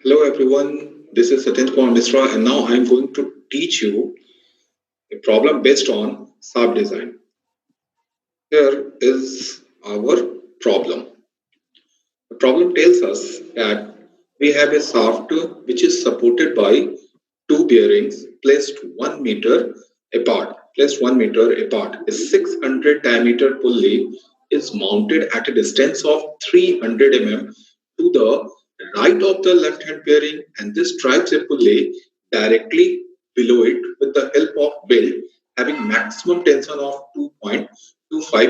Hello everyone, this is Satyen Kumar Misra and now I am going to teach you a problem based on SAP design. Here is our problem. The problem tells us that we have a shaft which is supported by two bearings placed 1 meter apart. Placed 1 meter apart. A 600 diameter pulley is mounted at a distance of 300 mm to the right of the left hand bearing, and this drives a pulley directly below it with the help of belt having maximum tension of 2.25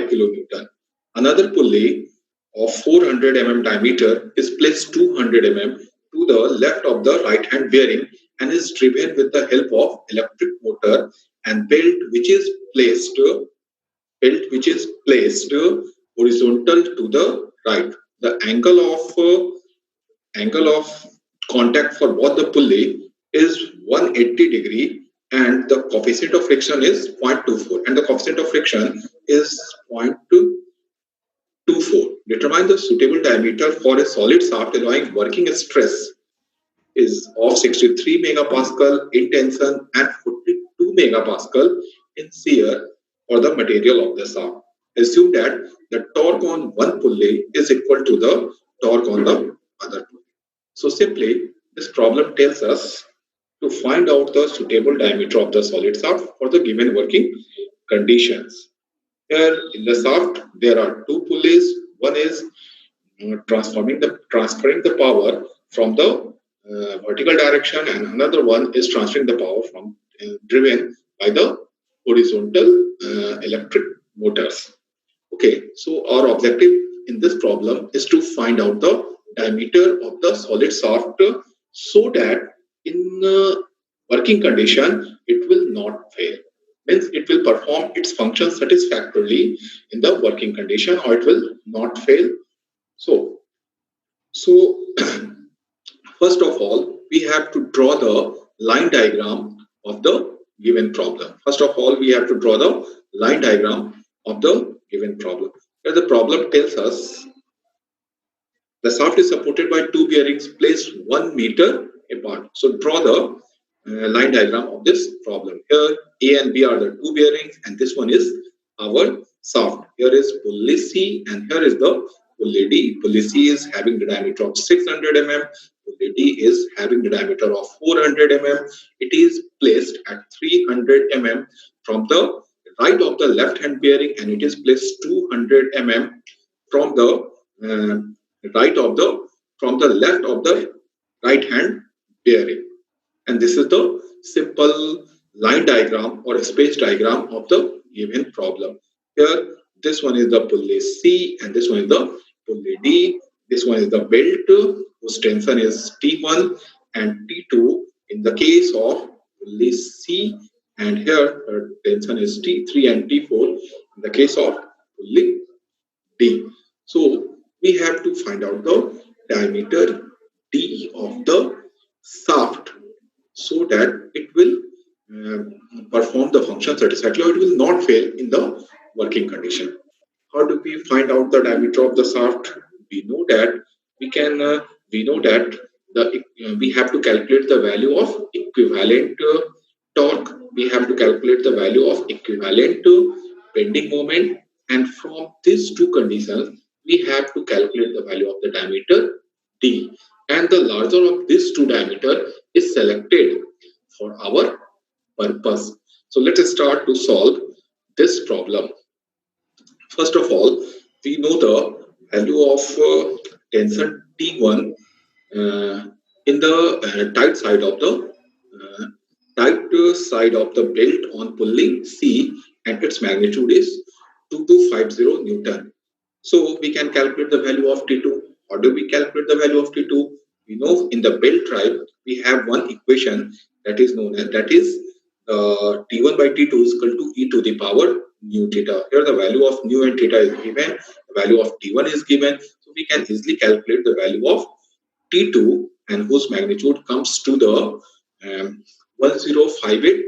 kilonewton. Another pulley of 400 mm diameter is placed 200 mm to the left of the right hand bearing and is driven with the help of electric motor and belt which is placed horizontal to the right. The angle of contact for both the pulley is 180 degree, and the coefficient of friction is 0.24, and the coefficient of friction is 0.24. Determine the suitable diameter for a solid shaft allowing working stress is of 63 megapascal in tension and 42 megapascal in shear for the material of the shaft. Assume that the torque on one pulley is equal to the torque on the other pulley. So simply, this problem tells us to find out the suitable diameter of the solid shaft for the given working conditions. Here in the shaft, there are two pulleys. One is transferring the power from the vertical direction, and another one is transferring the power from driven by the horizontal electric motors. Okay, so our objective in this problem is to find out the diameter of the solid shaft so that in working condition it will not fail. Means it will perform its function satisfactorily in the working condition, or it will not fail. So, so, first of all, we have to draw the line diagram of the given problem. First of all, we have to draw the line diagram of the given problem. Here the problem tells us the shaft is supported by two bearings placed 1 meter apart. So draw the line diagram of this problem. Here A and B are the two bearings, and this one is our shaft. Here is pulley C and here is the pulley D. Pulley C is having the diameter of 600 mm. Pulley D is having the diameter of 400 mm. It is placed at 300 mm from the right of the left hand bearing, and it is placed 200 mm from the right of the from the left of the right hand bearing. And this is the simple line diagram or space diagram of the given problem. Here, this one is the pulley C and this one is the pulley D. This one is the belt whose tension is T1 and T2 in the case of pulley C, and here her tension is T3 and T4 in the case of pulley D. So we have to find out the diameter D of the shaft so that it will perform the function satisfactorily, or it will not fail in the working condition. How do we find out the diameter of the shaft? We know that we know that we have to calculate the value of equivalent torque. We have to calculate the value of equivalent bending moment, and from these two conditions, we have to calculate the value of the diameter D. And the larger of these two diameter is selected for our purpose. So let us start to solve this problem. First of all, we know the value of tension T1 in the uh, tight side of the belt on pulley C, and its magnitude is 2250 Newton. So we can calculate the value of T2. How do we calculate the value of T2? We know in the belt drive we have one equation that is known as, that is T1 by T2 is equal to e to the power nu theta. Here the value of nu and theta is given, the value of T1 is given, so we can easily calculate the value of T2, and whose magnitude comes to the 1058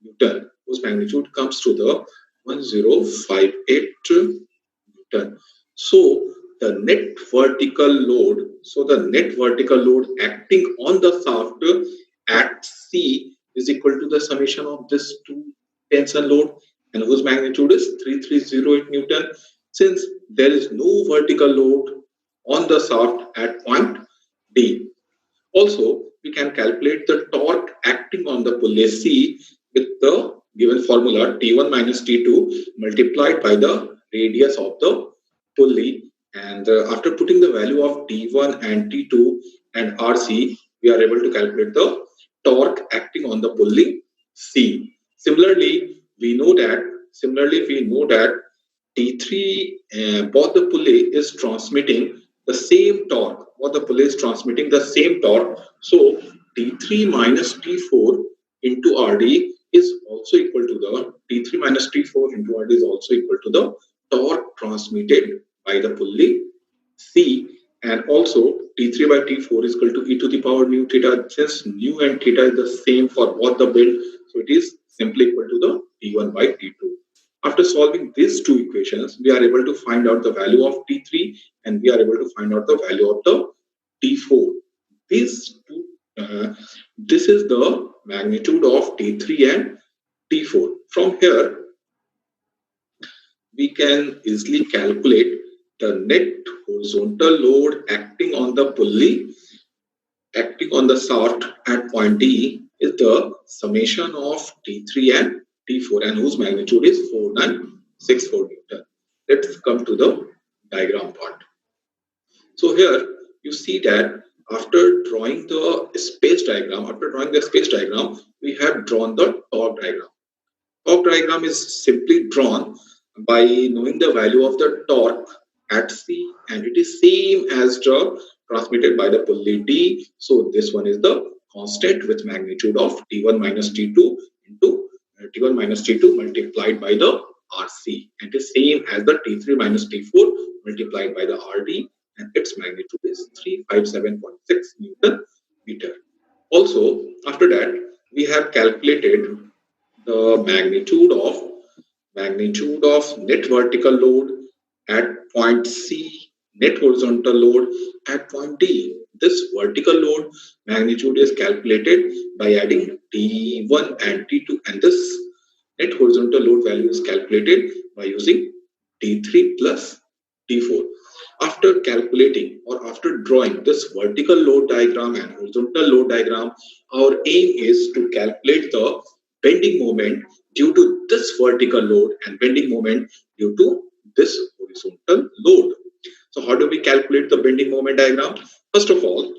Newton, whose magnitude comes to the 1058 Newton. So the net vertical load So the net vertical load acting on the shaft at C is equal to the summation of this two tension load, and whose magnitude is 3308 Newton. Since there is no vertical load on the shaft at point D. Also, we can calculate the torque acting on the pulley C with the given formula T1 minus T2 multiplied by the radius of the pulley. And after putting the value of T1 and T2 and RC, we are able to calculate the torque acting on the pulley C. Similarly, we know that T3, both the pulley is transmitting the same torque. Both the pulley is transmitting the same torque. So T3 minus T4 into RD is also equal to the T3 minus T4 into RD is also equal to the torque transmitted by the pulley C, and also T3 by T4 is equal to e to the power mu theta. Since mu and theta is the same for both the bend, so it is simply equal to the T1 by T2. After solving these two equations, we are able to find out the value of T3 and we are able to find out the value of the T4. These two, this is the magnitude of T3 and T4. From here, we can easily calculate the net horizontal load acting on the pulley, acting on the shaft at point D is the summation of T3 and T4, and whose magnitude is 4964 Newton. Let's come to the diagram part. So here you see that after drawing the space diagram, we have drawn the torque diagram. Torque diagram is simply drawn by knowing the value of the torque at C, and it is same as the transmitted by the pulley D. So this one is the constant with magnitude of T1 minus T2 into T1 minus T2 multiplied by the RC, and it is same as the T3 minus T4 multiplied by the RD, and its magnitude is 357.6 Newton meter. Also, after that, we have calculated the magnitude of net vertical load at point C, net horizontal load at point D. This vertical load magnitude is calculated by adding T1 and T2, and this net horizontal load value is calculated by using T3 plus T4. After calculating or after drawing this vertical load diagram and horizontal load diagram, our aim is to calculate the bending moment due to this vertical load and bending moment due to this horizontal load. So how do we calculate the bending moment diagram? First of all,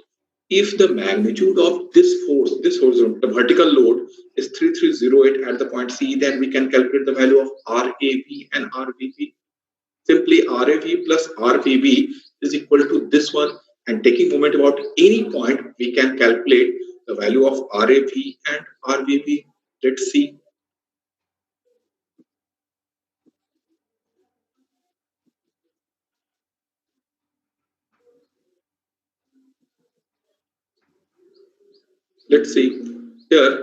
if the magnitude of this force, this horizontal vertical load is 3308 at the point C, then we can calculate the value of RAV and RVP. Simply RAV plus RVB is equal to this one, and taking moment about any point, we can calculate the value of RAV and RVB. Let's see. Let's see. Here,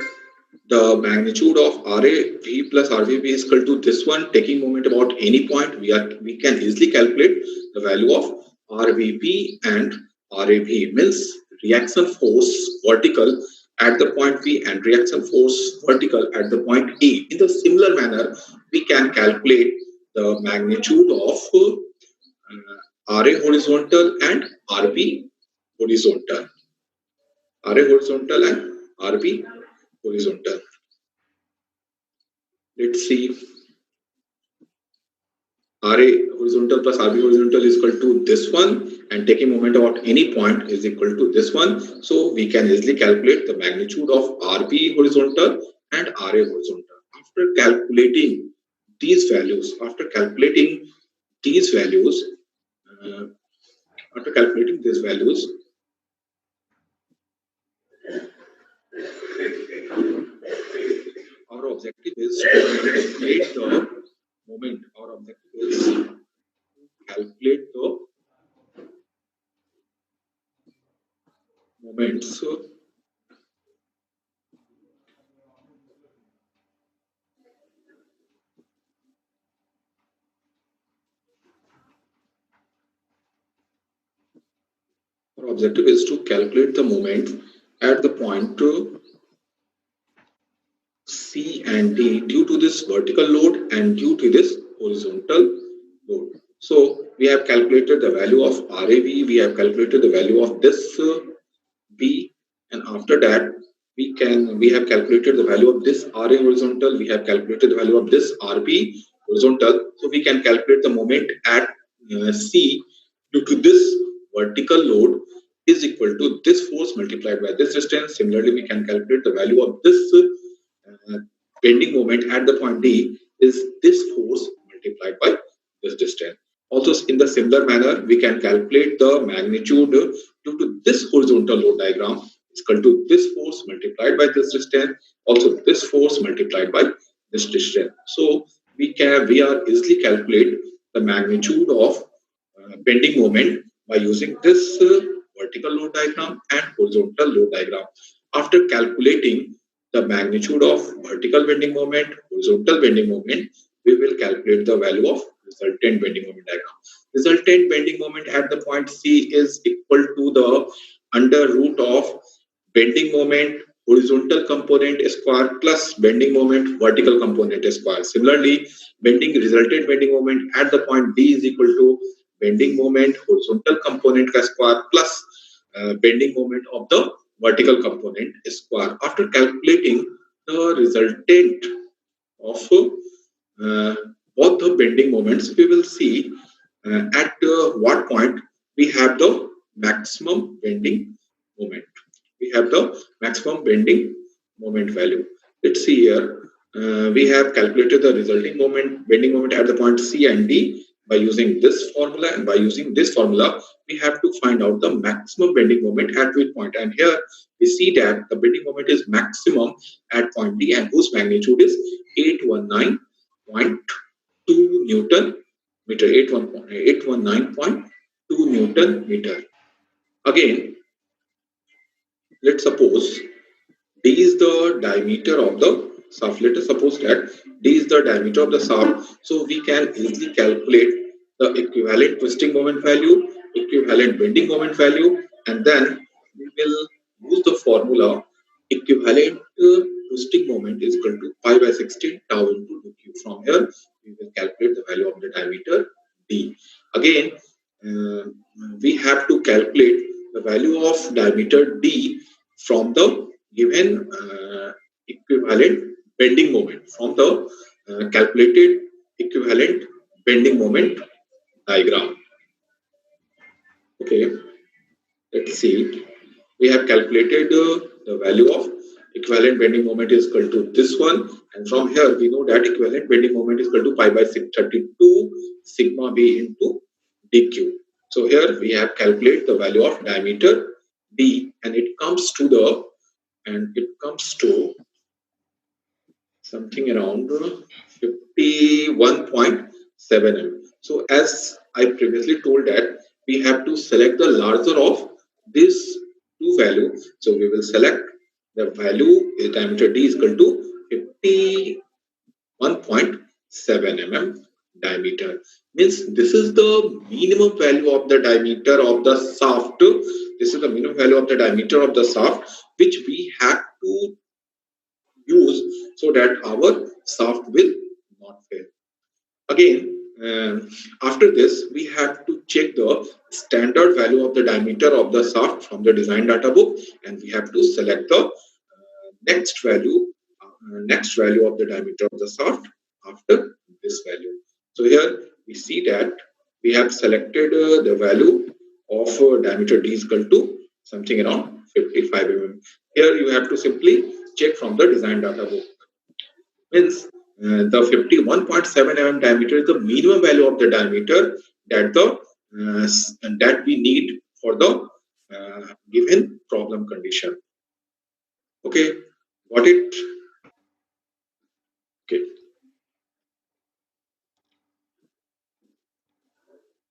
the magnitude of RAV plus RVB is equal to this one. Taking moment about any point, we can easily calculate the value of RVB and RAV, means reaction force vertical at the point V and reaction force vertical at the point A. In the similar manner, we can calculate the magnitude of RA horizontal and RB horizontal. RA horizontal and RB horizontal. Let's see. RA horizontal plus RB horizontal is equal to this one, and taking moment about any point is equal to this one. So we can easily calculate the magnitude of RB horizontal and RA horizontal. After calculating these values, uh, after calculating these values, our objective is to calculate the moment. Our objective is to calculate the moment. So our objective is to calculate the moment at the point C and D due to this vertical load and due to this horizontal load. So we have calculated the value of RAV, we have calculated the value of this B, and after that we have calculated the value of this RA horizontal, we have calculated the value of this RB horizontal. So we can calculate the moment at C due to this vertical load is equal to this force multiplied by this distance. Similarly, we can calculate the value of this bending moment at the point D is this force multiplied by this distance. Also, in the similar manner, we can calculate the magnitude due to this horizontal load diagram is equal to this force multiplied by this distance. Also, this force multiplied by this distance. So we are easily calculate the magnitude of bending moment by using this vertical load diagram and horizontal load diagram. After calculating the magnitude of vertical bending moment, horizontal bending moment, we will calculate the value of resultant bending moment diagram. Resultant bending moment at the point C is equal to the under root of bending moment horizontal component square plus bending moment vertical component square. Similarly, resultant bending moment at the point D is equal to bending moment horizontal component square plus bending moment of the vertical component square. After calculating the resultant of both the bending moments, we will see at what point we have the maximum bending moment. We have the maximum bending moment value. Let's see here. We have calculated the resulting bending moment at the point C and D by using this formula, and by using this formula, we have to find out the maximum bending moment at which point. And here we see that the bending moment is maximum at point D, and whose magnitude is 819.2 Newton meter. 819.2 Newton meter. Again, let's suppose D is the diameter of the shaft. Let us suppose that D is the diameter of the shaft. So we can easily calculate the equivalent twisting moment value, equivalent bending moment value, and then we will use the formula equivalent twisting moment is equal to pi by 16 tau into dq. From here, we will calculate the value of the diameter D. Again, we have to calculate the value of diameter D from the given equivalent bending moment, from the calculated equivalent bending moment diagram. Okay, let's see. We have calculated the value of equivalent bending moment is equal to this one, and from here we know that equivalent bending moment is equal to pi by 632 sigma b into dq. So here we have calculated the value of diameter D, and it comes to something around 51.7 mm. So as I previously told that we have to select the larger of these two values. So we will select the value is diameter D is equal to 51.7 mm diameter. Means this is the minimum value of the diameter of the shaft. This is the minimum value of the diameter of the shaft which we have to use so that our shaft will not fail. Again, after this, we have to check the standard value of the diameter of the shaft from the design data book, and we have to select the next value of the diameter of the shaft after this value. So here we see that we have selected the value of diameter D is equal to something around 55 mm. Here you have to simply check from the design data book. Means the 51.7 mm diameter is the minimum value of the diameter that we need for the given problem condition. Okay, got it?